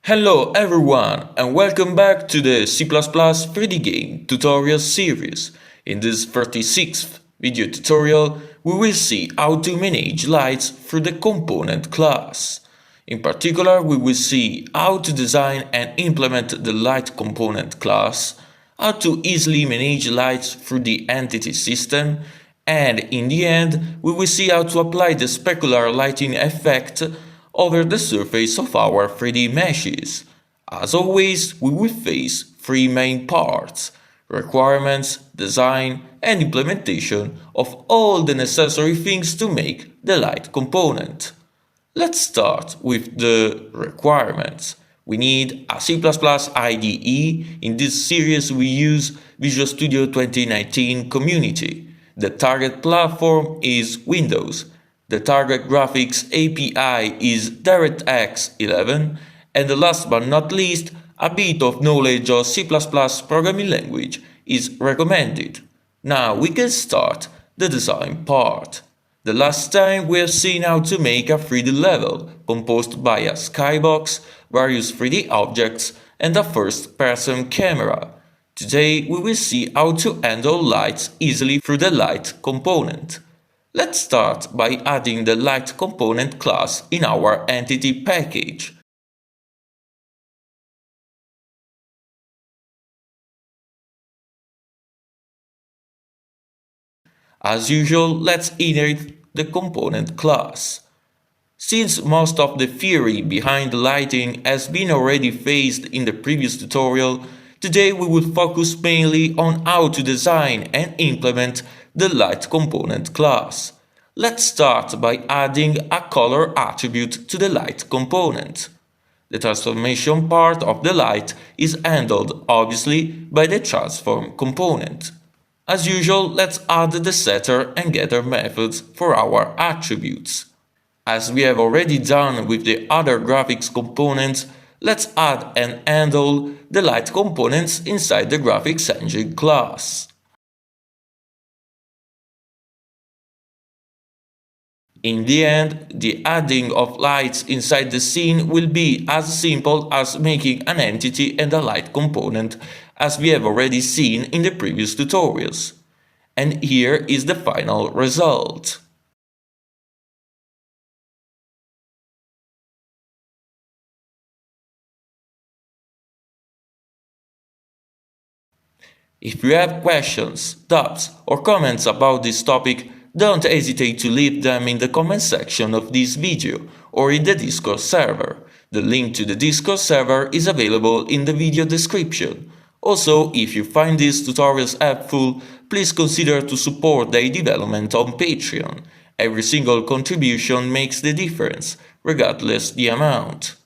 Hello everyone and welcome back to the C++ 3D game tutorial series. In this 36th video tutorial, we will see how to manage lights through the component class. In particular, we will see how to design and implement the light component class, how to easily manage lights through the entity system, and in the end, we will see how to apply the specular lighting effect over the surface of our 3D meshes. As always, we will face three main parts: requirements, design, and implementation of all the necessary things to make the light component. Let's start with the requirements. We need a C++ IDE. In this series we use Visual Studio 2019 Community. The target platform is Windows. The target graphics API is DirectX 11. And last but not least, a bit of knowledge of C++ programming language is recommended. Now we can start the design part. The last time we have seen how to make a 3D level composed by a skybox, various 3D objects, and a first-person camera. Today we will see how to handle lights easily through the light component. Let's start by adding the light component class in our entity package. As usual, let's inherit the component class. Since most of the theory behind lighting has been already faced in the previous tutorial, today we will focus mainly on how to design and implement the light component class. Let's start by adding a color attribute to the light component. The transformation part of the light is handled obviously by the transform component. As usual, let's add the setter and getter methods for our attributes. As we have already done with the other graphics components, let's add and handle the light components inside the graphics engine class. In the end, the adding of lights inside the scene will be as simple as making an entity and a light component, as we have already seen in the previous tutorials. And here is the final result. If you have questions, doubts, or comments about this topic, don't hesitate to leave them in the comment section of this video or in the Discord server. The link to the Discord server is available in the video description. Also, if you find these tutorials helpful, please consider to support their development on Patreon. Every single contribution makes the difference, regardless the amount.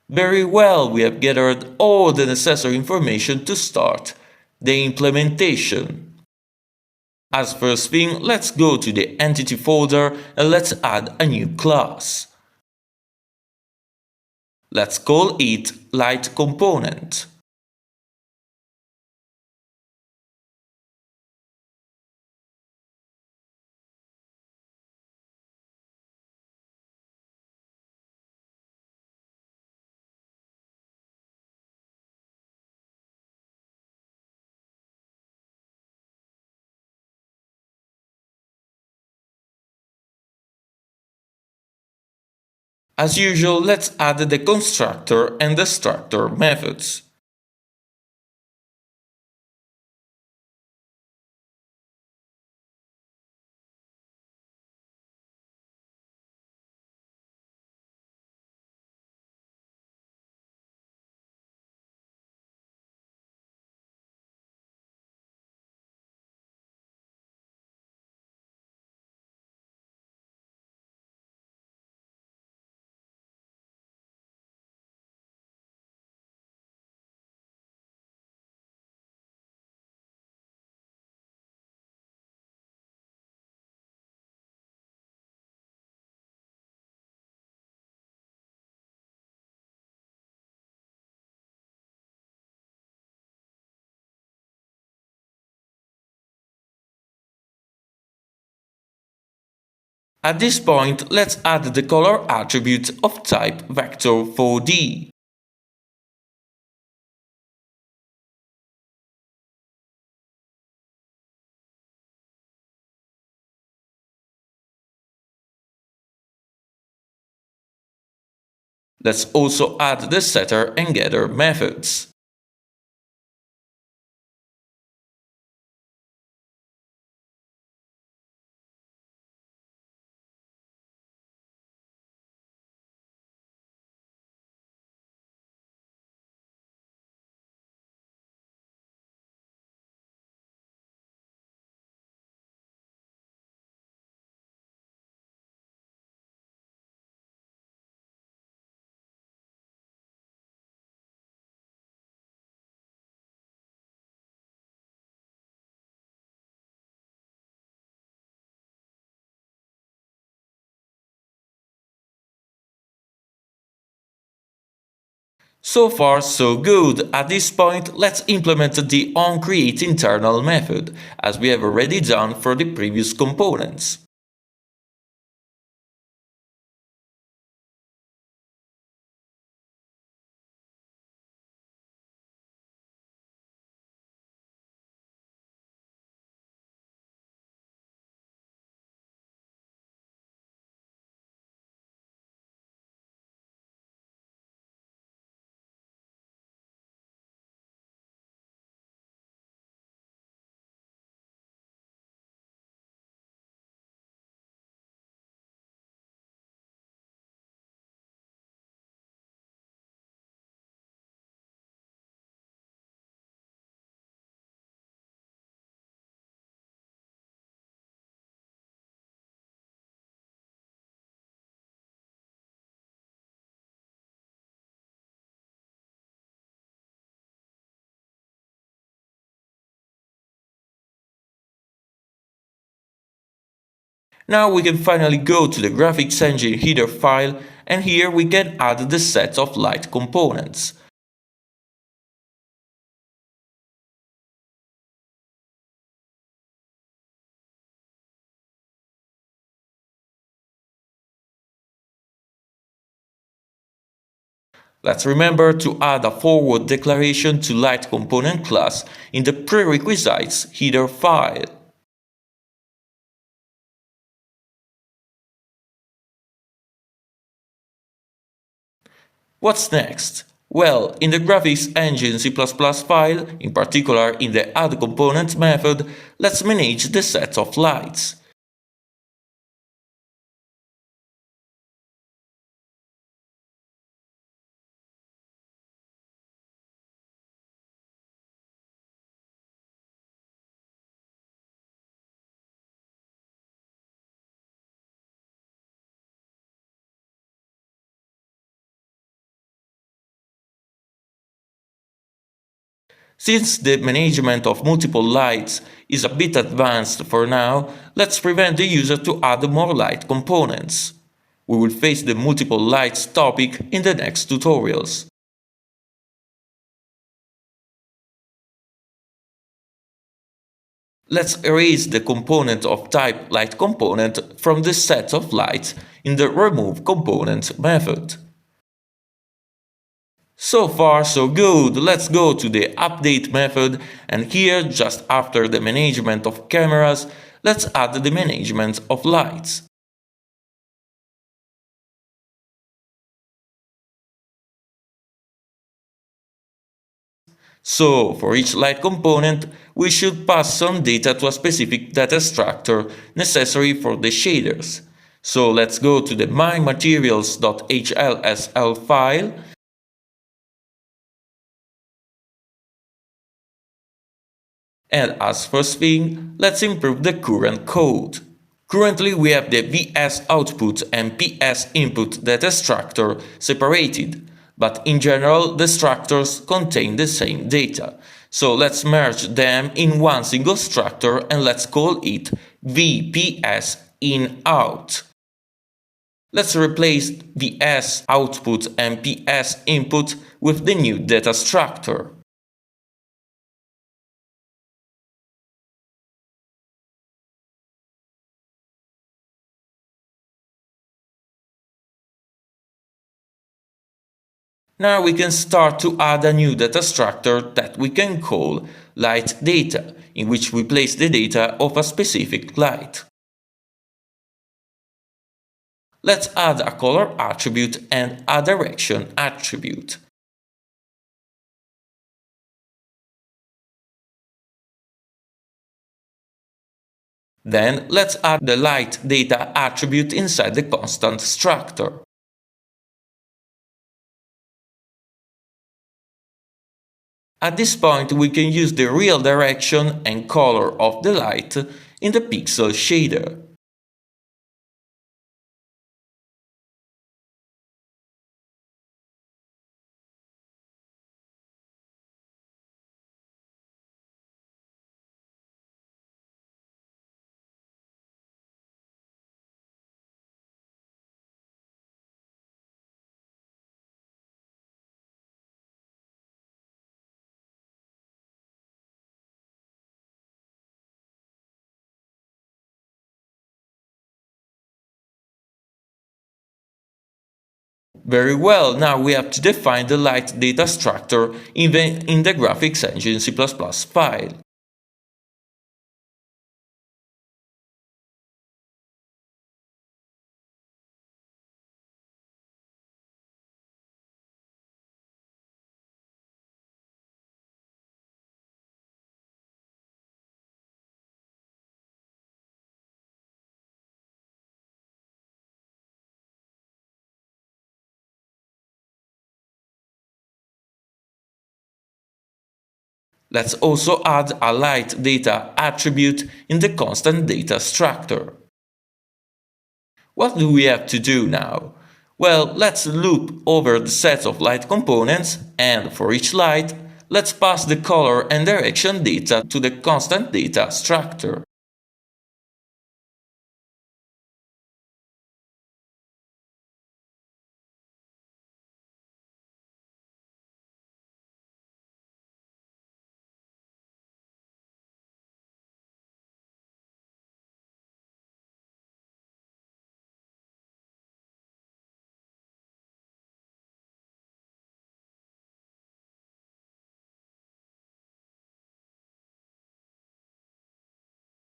Very well, we have gathered all the necessary information to start the implementation. As first thing, let's go to the entity folder and let's add a new class. Let's call it light component. As usual, let's add the constructor and destructor methods. At this point, let's add the color attribute of type vector 4D. Let's also add the setter and getter methods. So far so good. At this point, let's implement the onCreateInternal method, as we have already done for the previous components. Now we can finally go to the graphics engine header file, and here we can add the set of light components. Let's remember to add a forward declaration to light component class in the prerequisites header file. What's next? Well, in the graphics engine C++ file, in particular in the add component method, let's manage the set of lights. Since the management of multiple lights is a bit advanced for now, let's prevent the user to add more light components. We will face the multiple lights topic in the next tutorials. Let's erase the component of type light component from the set of lights in the remove component method. So far so good. Let's go to the update method, and here, just after the management of cameras, let's add the management of lights. So, for each light component, we should pass some data to a specific data structure necessary for the shaders. So let's go to the mymaterials.hlsl file, and as first thing, let's improve the current code. Currently we have the VS output and PS input data structure separated, but in general the structures contain the same data. So let's merge them in one single structure and let's call it VPS in out. Let's replace VS output and PS input with the new data structure. Now we can start to add a new data structure that we can call light data, in which we place the data of a specific light. let's add a color attribute and a direction attribute. Then let's add the light data attribute inside the constant structure. At this point we can use the real direction and color of the light in the pixel shader. Very well, now we have to define the light data structure in the graphics engine C++ file. Let's also add a light data attribute in the constant data structure. What do we have to do now? Well, let's loop over the set of light components and for each light, let's pass the color and direction data to the constant data structure.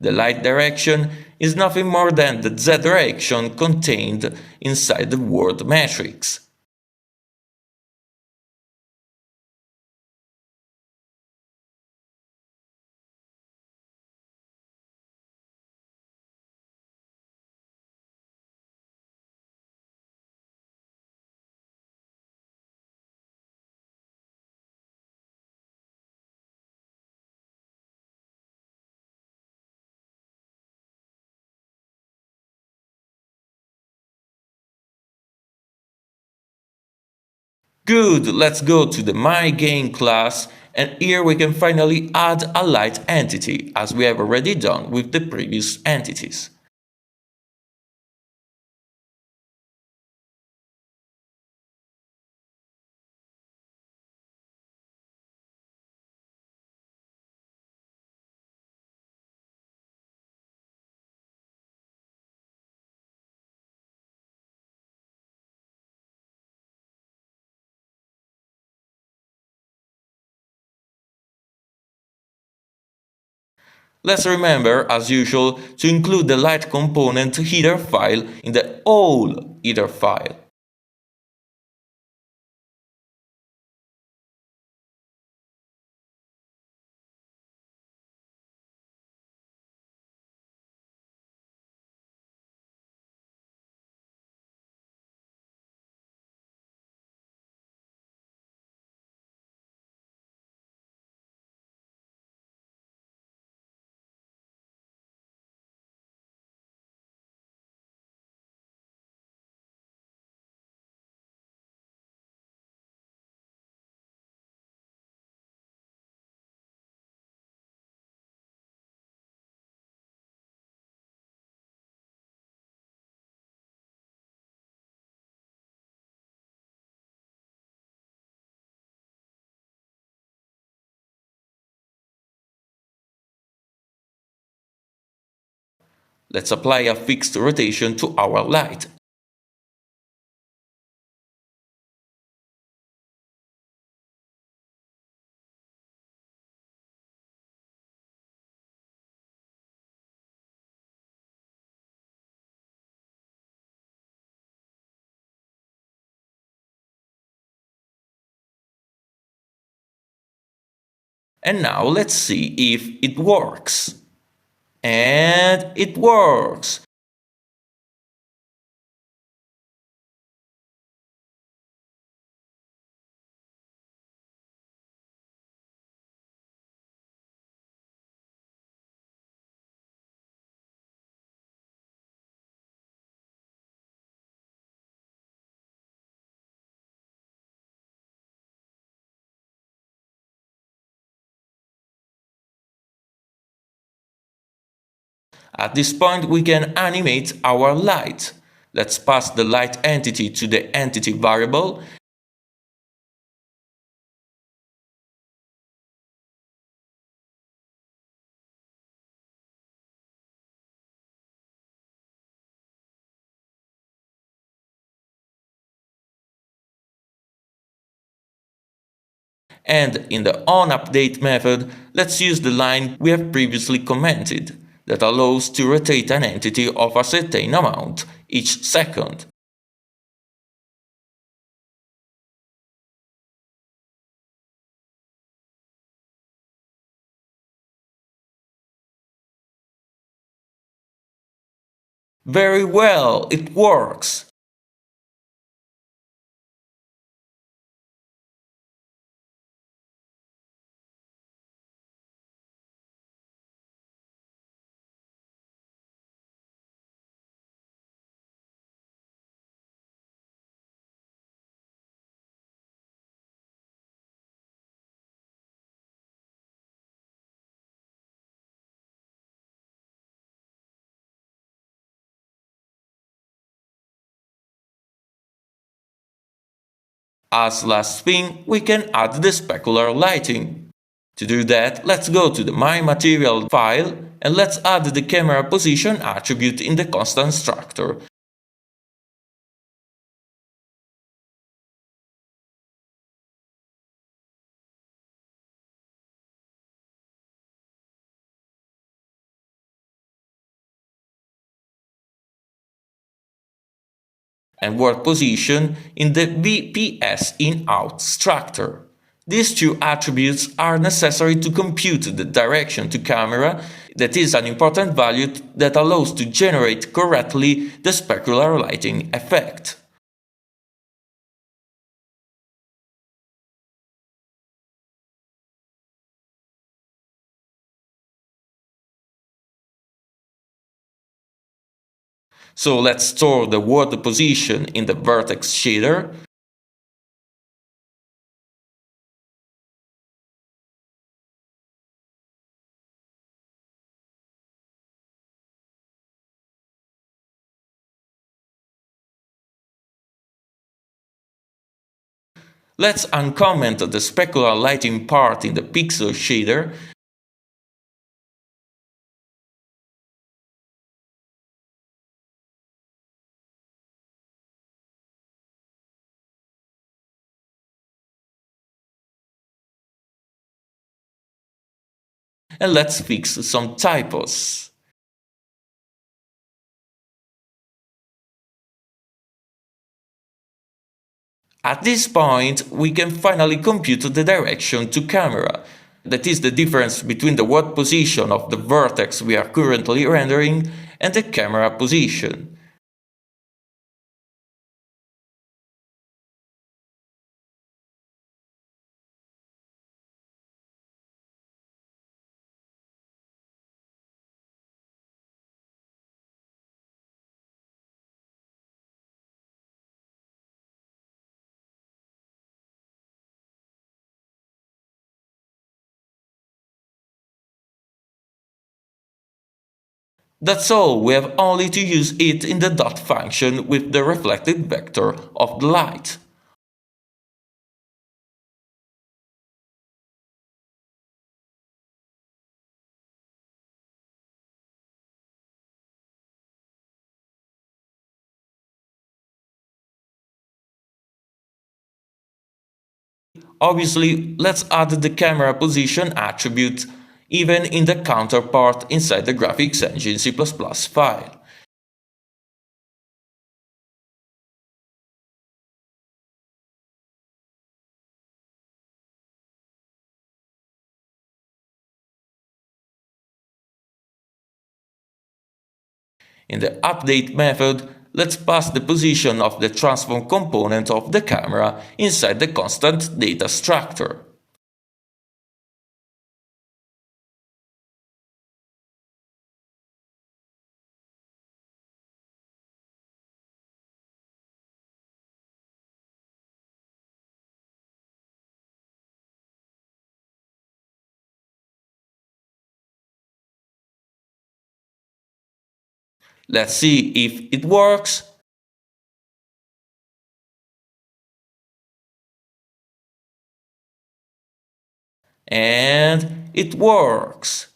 The light direction is nothing more than the z direction contained inside the word matrix. Good, let's go to the MyGame class and here we can finally add a light entity as we have already done with the previous entities. Let's remember, as usual, to include the light component header file in the all header file. Let's apply a fixed rotation to our light. And now let's see if it works. And it works! At this point we can animate our light. Let's pass the light entity to the entity variable. And in the onUpdate method, let's use the line we have previously commented that allows to rotate an entity of a certain amount each second. Very well, it works! As last thing, we can add the specular lighting. To do that, let's go to the My Material file and let's add the camera position attribute in the constant structure. And world position in the VPS in-out structure. These two attributes are necessary to compute the direction to camera, that is an important value that allows to generate correctly the specular lighting effect. So let's store the world position in the vertex shader. Let's uncomment the specular lighting part in the pixel shader. And let's fix some typos. At this point, we can finally compute the direction to camera. That is the difference between the world position of the vertex we are currently rendering and the camera position. That's all, we have only to use it in the dot function with the reflected vector of the light. Obviously, let's add the camera position attribute even in the counterpart inside the graphics engine C++ file. In the update method, let's pass the position of the transform component of the camera inside the constant data structure. Let's see if it works. And it works.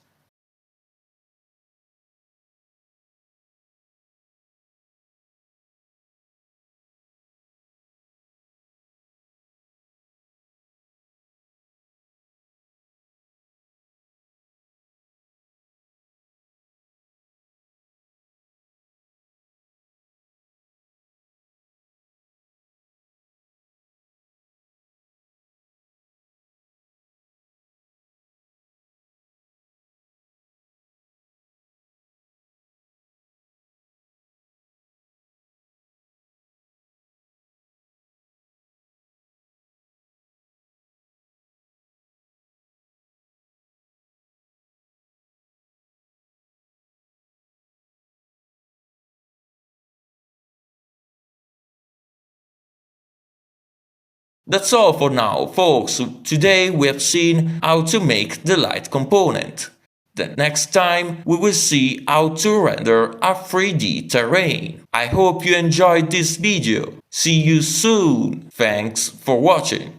That's all for now, folks. Today we have seen how to make the light component. The next time we will see how to render a 3D terrain. I hope you enjoyed this video. See you soon. Thanks for watching.